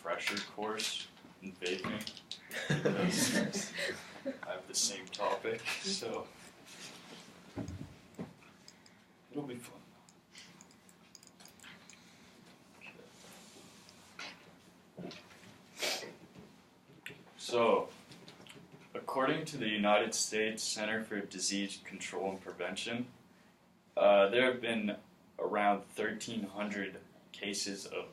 refresher course in vaping because I have the same topic, so it'll be fun. So, according to the United States Center for Disease Control and Prevention, there have been around 1,300 cases of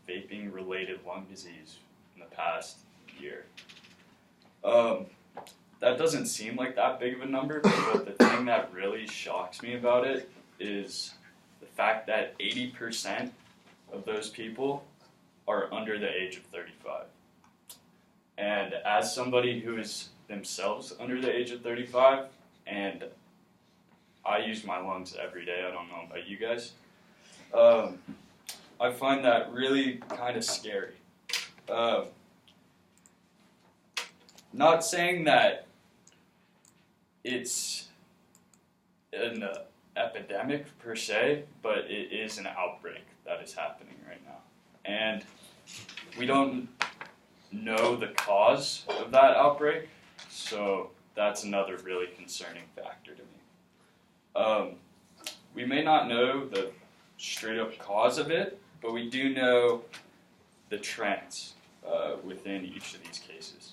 vaping-related lung disease in the past year. That doesn't seem like that big of a number, but the thing that really shocks me about it is the fact that 80% of those people are under the age of 35. And as somebody who is themselves under the age of 35, and I use my lungs every day, I don't know about you guys, I find that really kind of scary. Not saying that it's an epidemic per se, but it is an outbreak that is happening right now. And we don't know the cause of that outbreak, so that's another really concerning factor to me. We may not know the straight up cause of it, but we do know the trends within each of these cases.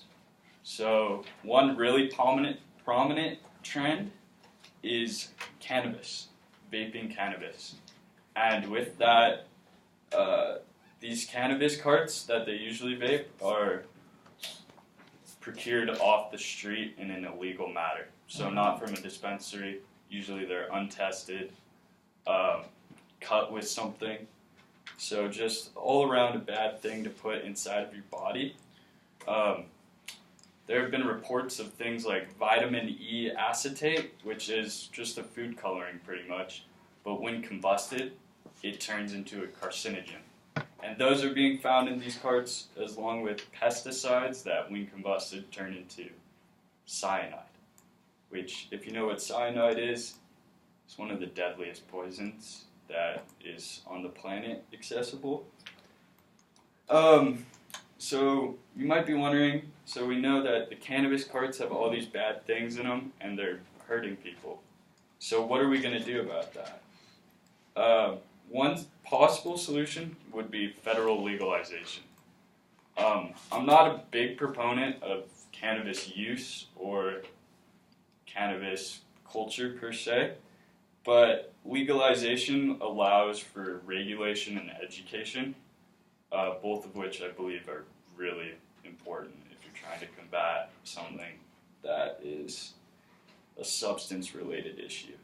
So one really prominent trend is cannabis, vaping cannabis. And with that, these cannabis carts that they usually vape are procured off the street in an illegal manner. So not from a dispensary, usually they're untested, cut with something. So just all around a bad thing to put inside of your body. There have been reports of things like vitamin E acetate, which is just a food coloring pretty much, but when combusted, it turns into a carcinogen. And those are being found in these carts, along with pesticides that, when combusted, turn into cyanide, which, if you know what cyanide is, it's one of the deadliest poisons that is on the planet accessible. So you might be wondering, so we know that the cannabis carts have all these bad things in them, and they're hurting people. So what are we going to do about that? One possible solution would be federal legalization. I'm not a big proponent of cannabis use or cannabis culture per se, but legalization allows for regulation and education, both of which I believe are really important if you're trying to combat something that is a substance-related issue.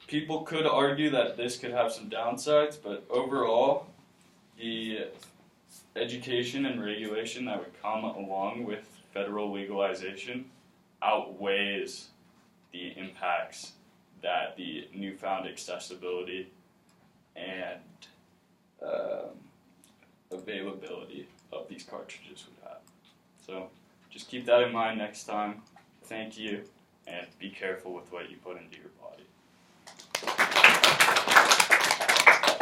People could argue that this could have some downsides, but overall, the education and regulation that would come along with federal legalization outweighs the impacts that the newfound accessibility and availability of these cartridges would have. So just keep that in mind next time. Thank you, and be careful with what you put into your body.